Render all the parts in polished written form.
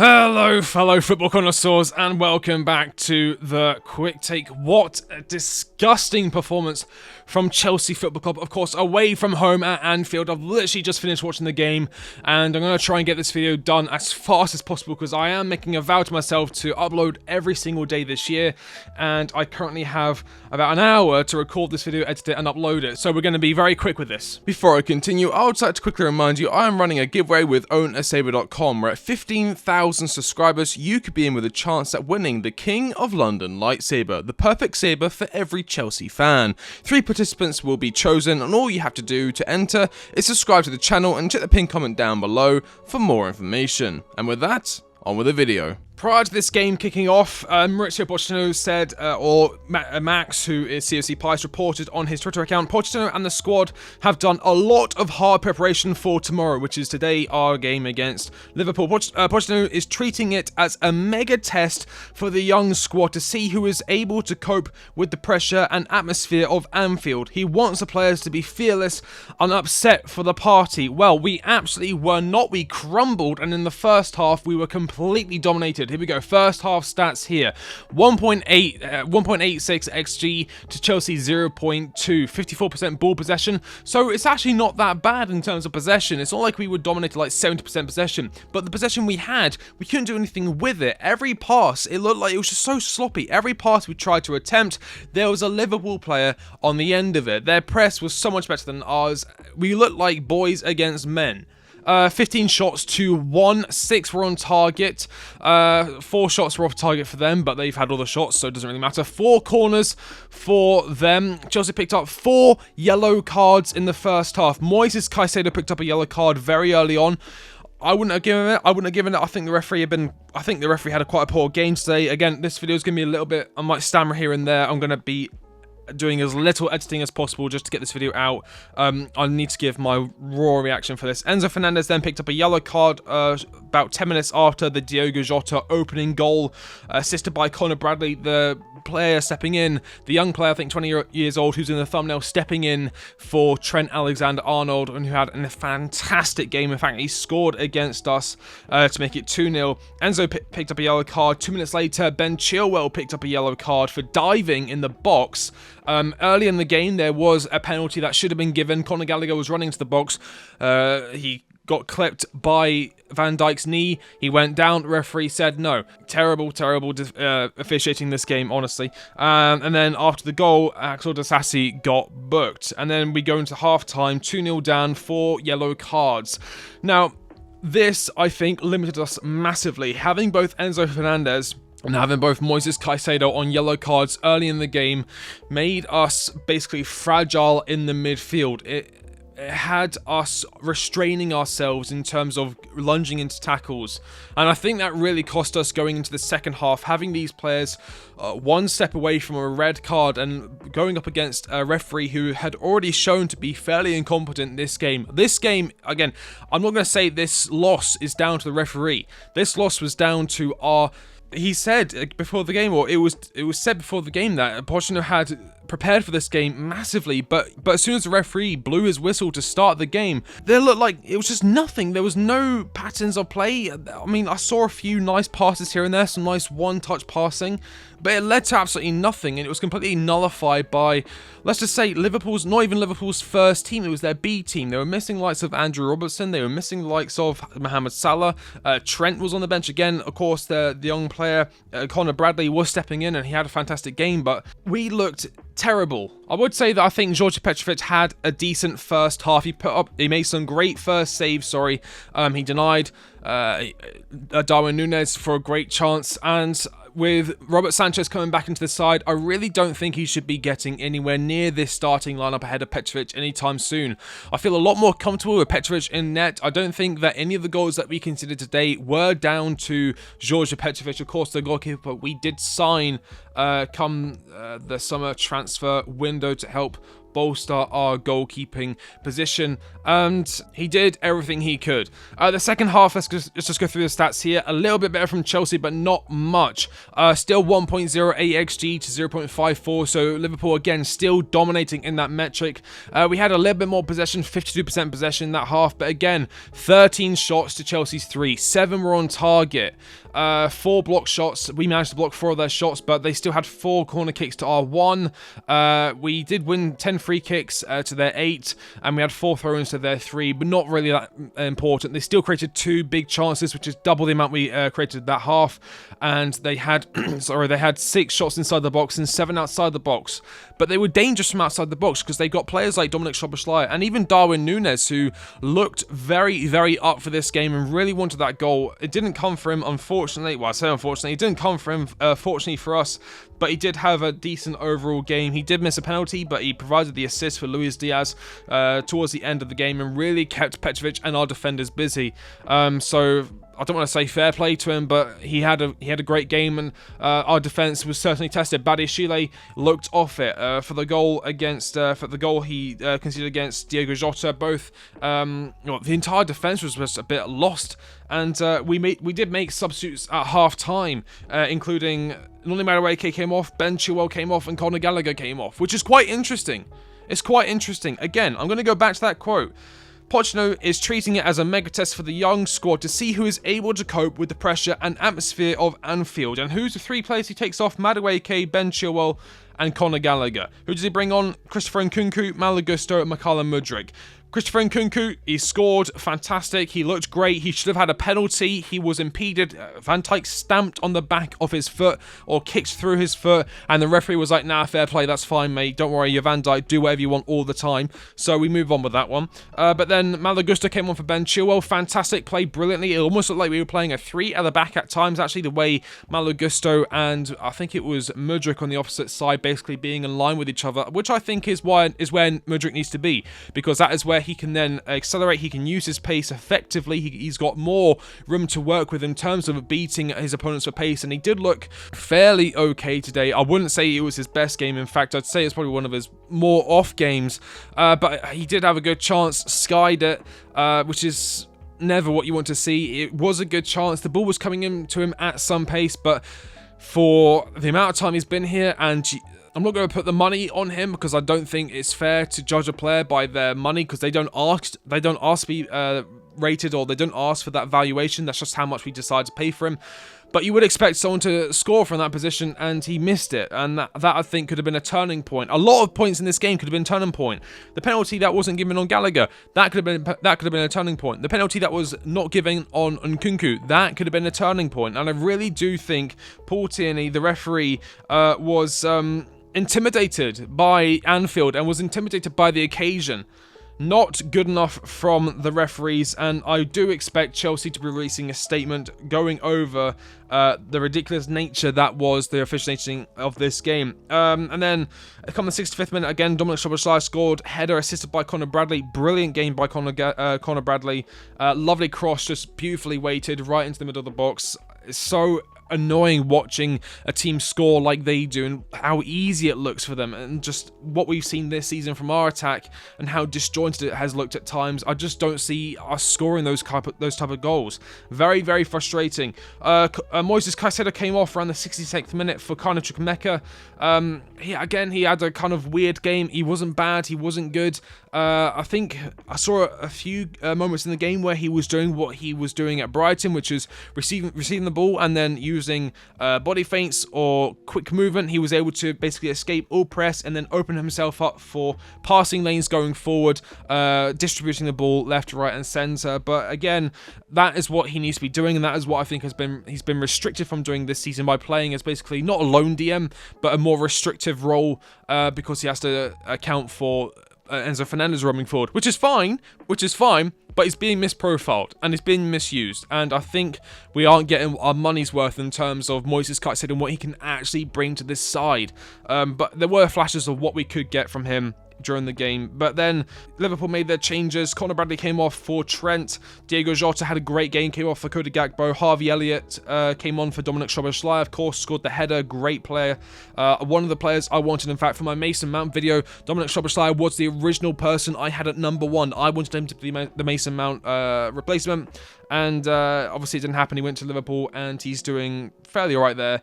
Hello, fellow football connoisseurs, and welcome back to the Quick Take. What a disgusting performance from Chelsea Football Club, of course, away from home at Anfield. I've literally just finished watching the game, and I'm going to try and get this video done as fast as possible because I am making a vow to myself to upload every single day this year, and I currently have about an hour to record this video, edit it, and upload it, so we're going to be very quick with this. Before I continue, I would like to quickly remind you I am running a giveaway with OwnASaber.com, where at 15,000 subscribers, you could be in with a chance at winning the King of London lightsaber, the perfect saber for every Chelsea fan. 3 participants will be chosen, and all you have to do to enter is subscribe to the channel and check the pinned comment down below for more information. And with that, on with the video. Prior to this game kicking off, Mauricio Pochettino said, Max, who is CFC Pies, reported on his Twitter account, Pochettino and the squad have done a lot of hard preparation for tomorrow, which is today, our game against Liverpool. Pochettino is treating it as a mega test for the young squad to see who is able to cope with the pressure and atmosphere of Anfield. He wants the players to be fearless and upset for the party. Well, we absolutely were not. We crumbled, and in the first half, we were completely dominated. Here we go, first half stats here. 1.86 XG to Chelsea 0.2, 54% ball possession. So it's actually not that bad in terms of possession. It's not like we were dominated like 70% possession, but the possession we had, we couldn't do anything with it. Every pass, it looked like it was just so sloppy. Every pass we tried to attempt, there was a Liverpool player on the end of it. Their press was so much better than ours. We looked like boys against men. 15 shots to 1, 6 were on target, 4 shots were off target for them, but they've had all the shots, so it doesn't really matter. 4 corners for them. Chelsea picked up 4 yellow cards in the first half. Moises Caicedo picked up a yellow card very early on. I wouldn't have given it. I think the referee had quite a poor game today. Again, this video is going to be a little bit, I might stammer here and there. I'm going to be doing as little editing as possible just to get this video out. I need to give my raw reaction for this. Enzo Fernandez then picked up a yellow card about 10 minutes after the Diogo Jota opening goal, assisted by Conor Bradley, the player stepping in, the young player, I think 20 years old, who's in the thumbnail, stepping in for Trent Alexander-Arnold, and who had a fantastic game. In fact, he scored against us to make it 2-0. Enzo picked up a yellow card. 2 minutes later, Ben Chilwell picked up a yellow card for diving in the box. Early in the game, there was a penalty that should have been given. Conor Gallagher was running to the box. He got clipped by Van Dijk's knee. He went down. The referee said no. Terrible officiating this game, honestly. And then after the goal, Axel Disasi got booked. And then we go into half-time, 2-0 down, 4 yellow cards. Now, this, I think, limited us massively. Having both Enzo Fernandez and having both Moises Caicedo on yellow cards early in the game made us basically fragile in the midfield. It had us restraining ourselves in terms of lunging into tackles, and I think that really cost us going into the second half, having these players one step away from a red card and going up against a referee who had already shown to be fairly incompetent this game. This game, again, I'm not going to say this loss is down to the referee. This loss was down to our... He said before the game, or it was said before the game, that Pochettino had prepared for this game massively, but as soon as the referee blew his whistle to start the game, there looked like it was just nothing. There was no patterns of play. I mean, I saw a few nice passes here and there, some nice one-touch passing, but it led to absolutely nothing, and it was completely nullified by, let's just say, not even Liverpool's first team. It was their B team. They were missing the likes of Andrew Robertson. They were missing the likes of Mohamed Salah. Trent was on the bench again. Of course, the young player, Conor Bradley, was stepping in, and he had a fantastic game, but we looked terrible. I would say that I think George Petrovic had a decent first half. He made some great first saves, he denied Darwin Núñez for a great chance, and with Robert Sanchez coming back into the side, I really don't think he should be getting anywhere near this starting lineup ahead of Petrovic anytime soon. I feel a lot more comfortable with Petrovic in net. I don't think that any of the goals that we considered today were down to George Petrovic. Of course, the goalkeeper we did sign come the summer transfer window to help bolster our goalkeeping position, and he did everything he could. The second half, let's just go through the stats here. A little bit better from Chelsea, but not much. Still 1.08 XG to 0.54, so Liverpool again still dominating in that metric. We had a little bit more possession, 52% possession in that half, but again, 13 shots to Chelsea's 3, 7 were on target. 4 block shots. We managed to block 4 of their shots, but they still had 4 corner kicks to our 1. We did win 10 free kicks to their 8, and we had 4 throw-ins to their 3, but not really that important. They still created 2 big chances, which is double the amount we created that half, and they had they had 6 shots inside the box and 7 outside the box. But they were dangerous from outside the box because they got players like Dominic Szoboszlai and even Darwin Núñez, who looked very, very up for this game and really wanted that goal. It didn't come for him, unfortunately. Well, I say unfortunately, it didn't come for him, fortunately for us, but he did have a decent overall game. He did miss a penalty, but he provided the assist for Luis Diaz towards the end of the game and really kept Petrovic and our defenders busy. So I don't want to say fair play to him, but he had a great game, and our defense was certainly tested. Badiashile looked off it for the goal he conceded against Diogo Jota. Both the entire defense was just a bit lost, and we did make substitutes at half time, including Noni Madueke came off, Ben Chilwell came off, and Conor Gallagher came off, which is quite interesting. It's quite interesting. Again, I'm going to go back to that quote. Pochettino is treating it as a mega test for the young squad to see who is able to cope with the pressure and atmosphere of Anfield. And who's the 3 players he takes off? Madueke, Ben Chilwell, and Conor Gallagher. Who does he bring on? Christopher Nkunku, Malo Gusto, and Mykhailo Mudryk. Christopher Nkunku, he scored, fantastic, he looked great, he should have had a penalty, he was impeded, Van Dijk stamped on the back of his foot, or kicked through his foot, and the referee was like, nah, fair play, that's fine mate, don't worry, you're Van Dijk, do whatever you want all the time, so we move on with that one. But then Malo Gusto came on for Ben Chilwell, fantastic, played brilliantly, it almost looked like we were playing a 3 at the back at times, actually, the way Malo Gusto and I think it was Mudryk on the opposite side basically being in line with each other, which I think is where Mudryk needs to be, because that is where he can then accelerate, he can use his pace effectively, he's got more room to work with in terms of beating his opponents for pace, and he did look fairly okay today. I wouldn't say it was his best game, in fact I'd say it's probably one of his more off games, but he did have a good chance, skied it, which is never what you want to see. It was a good chance, the ball was coming into him at some pace, but for the amount of time he's been here, and I'm not going to put the money on him because I don't think it's fair to judge a player by their money, because they don't ask to be rated, or they don't ask for that valuation. That's just how much we decide to pay for him. But you would expect someone to score from that position, and he missed it. And that I think could have been a turning point. A lot of points in this game could have been a turning point. The penalty that wasn't given on Gallagher, that could have been a turning point. The penalty that was not given on Nkunku, that could have been a turning point. And I really do think Paul Tierney, the referee, was intimidated by Anfield and was intimidated by the occasion. Not good enough from the referees, and I do expect Chelsea to be releasing a statement going over the ridiculous nature that was the officiating of this game. And then, come the 65th minute, again, Dominic Szoboszlai scored, header assisted by Conor Bradley. Brilliant game by Conor Bradley. Lovely cross, just beautifully weighted right into the middle of the box. It's so annoying watching a team score like they do, and how easy it looks for them, and just what we've seen this season from our attack and how disjointed it has looked at times. I just don't see us scoring those type of goals. Very, very frustrating. Moises Caicedo came off around the 66th minute for Carlo Chukwuemeka. He had a kind of weird game. He wasn't bad, he wasn't good. I think I saw a few moments in the game where he was doing what he was doing at Brighton, which is receiving the ball and then using body feints or quick movement. He was able to basically escape all press and then open himself up for passing lanes going forward, distributing the ball left, right and centre. But again, that is what he needs to be doing, and that is what I think he's been restricted from doing this season by playing as basically not a lone DM, but a more restrictive role, because he has to account for Enzo Fernandez roaming forward, which is fine, but it's being misprofiled and it's being misused, and I think we aren't getting our money's worth in terms of Moises Caicedo and what he can actually bring to this side. But there were flashes of what we could get from him during the game. But then Liverpool made their changes. Conor Bradley came off for Trent. Diego Jota had a great game, came off for Cody Gakpo. Harvey Elliott came on for Dominic Szoboszlai, of course, scored the header. Great player. One of the players I wanted, in fact, for my Mason Mount video, Dominic Szoboszlai was the original person I had at number 1. I wanted him to be the Mason Mount replacement. And obviously it didn't happen. He went to Liverpool and he's doing fairly alright there.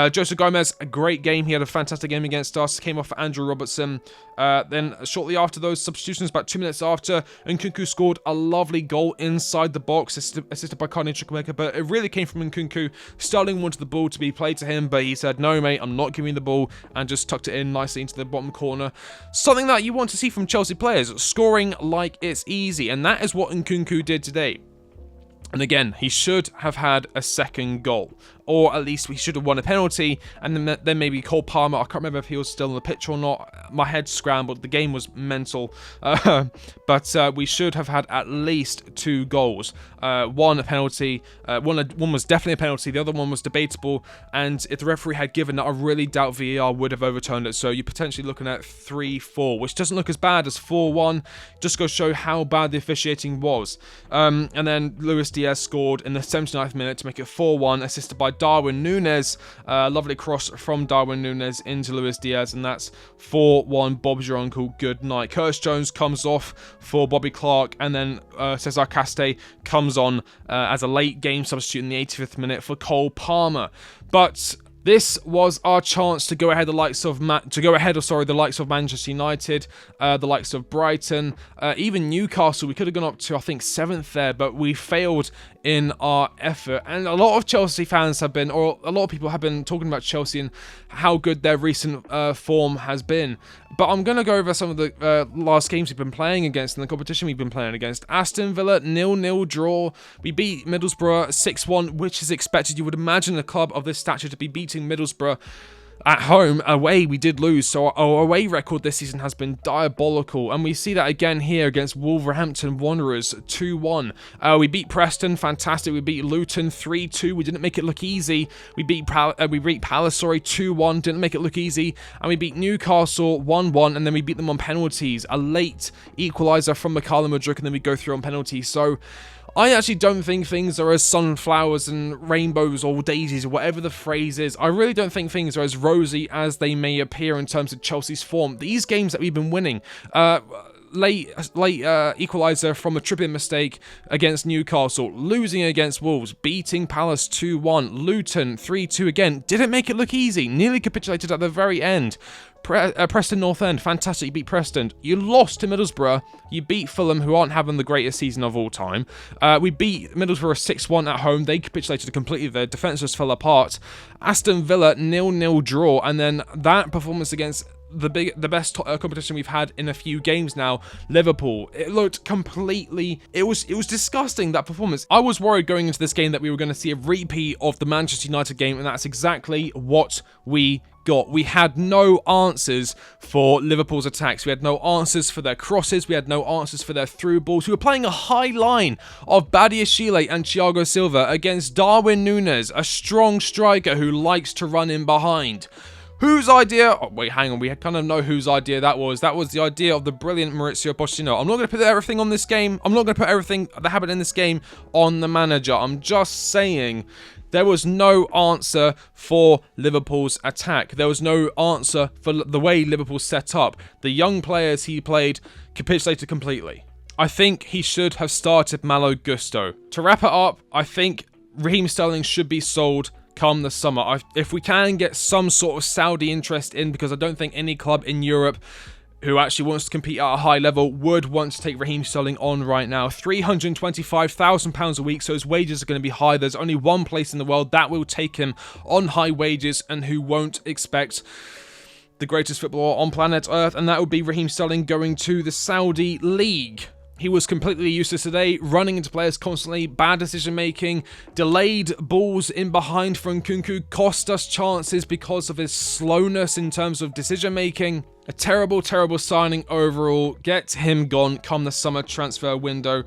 Joseph Gomez, a great game. He had a fantastic game against us. Came off for Andrew Robertson. Then shortly after those substitutions, about 2 minutes after, Nkunku scored a lovely goal inside the box, assisted by Carney Chukwuemeka, but it really came from Nkunku. Sterling wanted the ball to be played to him, but he said, no mate, I'm not giving you the ball, and just tucked it in nicely into the bottom corner. Something that you want to see from Chelsea players, scoring like it's easy, and that is what Nkunku did today. And again, he should have had a second goal. Or at least we should have won a penalty. And then maybe Cole Palmer. I can't remember if he was still on the pitch or not. My head scrambled. The game was mental. But we should have had at least 2 goals. One a penalty. One was definitely a penalty. The other one was debatable. And if the referee had given that, I really doubt VAR would have overturned it. So you're potentially looking at 3-4, which doesn't look as bad as 4-1. Just goes to show how bad the officiating was. And then Luis Diaz scored in the 79th minute to make it 4-1, assisted by Darwin Núñez. Lovely cross from Darwin Núñez into Luis Diaz, and that's 4-1. Bob's your uncle, good night. Curtis Jones comes off for Bobby Clark, and then Cesar Caste comes on as a late game substitute in the 85th minute for Cole Palmer. But this was our chance to go ahead the likes of the likes of Manchester United, the likes of Brighton, even Newcastle. We could have gone up to, I think, 7th there, but we failed in our effort. And a lot of Chelsea fans have been, or a lot of people have been talking about Chelsea and how good their recent form has been. But I'm going to go over some of the last games we've been playing against and the competition we've been playing against. Aston Villa, 0-0 draw. We beat Middlesbrough 6-1, which is expected. You would imagine a club of this stature to be beating Middlesbrough at home. Away, we did lose, so our away record this season has been diabolical, and we see that again here against Wolverhampton Wanderers, 2-1. We beat Preston, fantastic. We beat Luton 3-2. We didn't make it look easy. We beat Palace, 2-1. Didn't make it look easy, and we beat Newcastle 1-1, and then we beat them on penalties. A late equaliser from Mikhailo Mudryk, and then we go through on penalties. So I actually don't think things are as sunflowers and rainbows or daisies or whatever the phrase is. I really don't think things are as rosy as they may appear in terms of Chelsea's form. These games that we've been winning, late equaliser from a tripping mistake against Newcastle, losing against Wolves, beating Palace 2-1, Luton 3-2 again, didn't make it look easy, nearly capitulated at the very end. Preston North End, fantastic, you beat Preston. You lost to Middlesbrough, you beat Fulham, who aren't having the greatest season of all time. We beat Middlesbrough 6-1 at home, they capitulated completely, their defence just fell apart. Aston Villa, 0-0 draw, and then that performance against the best competition we've had in a few games now, Liverpool. It looked completely, it was disgusting, that performance. I was worried going into this game that we were going to see a repeat of the Manchester United game, and that's exactly what we got. We had no answers for Liverpool's attacks. We had no answers for their crosses. We had no answers for their through balls. We were playing a high line of Badiashile and Thiago Silva against Darwin Núñez, a strong striker who likes to run in behind. Whose idea? Oh, wait, hang on. We kind of know whose idea that was. That was the idea of the brilliant Maurizio Pochettino. I'm not going to put everything on this game. I'm not going to put everything that happened in this game on the manager. I'm just saying there was no answer for Liverpool's attack. There was no answer for the way Liverpool set up. The young players he played capitulated completely. I think he should have started Malo Gusto. To wrap it up, I think Raheem Sterling should be sold come the summer. If we can get some sort of Saudi interest in, because I don't think any club in Europe who actually wants to compete at a high level would want to take Raheem Sterling on right now. £325,000 a week, so his wages are going to be high. There's only one place in the world that will take him on high wages and who won't expect the greatest footballer on planet Earth, and that would be Raheem Sterling going to the Saudi League. He was completely useless today, running into players constantly, bad decision-making, delayed balls in behind from Nkunku, cost us chances because of his slowness in terms of decision-making. A terrible, terrible signing overall. Get him gone come the summer transfer window.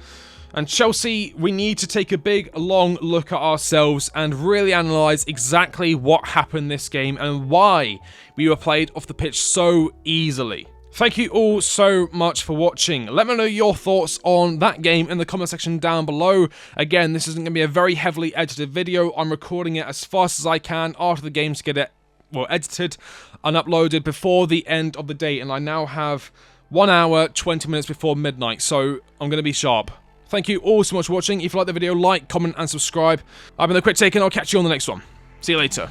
And Chelsea, we need to take a big, long look at ourselves and really analyse exactly what happened this game and why we were played off the pitch so easily. Thank you all so much for watching. Let me know your thoughts on that game in the comment section down below. Again, this isn't going to be a very heavily edited video. I'm recording it as fast as I can after the games get it, well, edited and uploaded before the end of the day. And I now have 1 hour, 20 minutes before midnight, so I'm going to be sharp. Thank you all so much for watching. If you like the video, like, comment, and subscribe. I've been The Quick Take, and I'll catch you on the next one. See you later.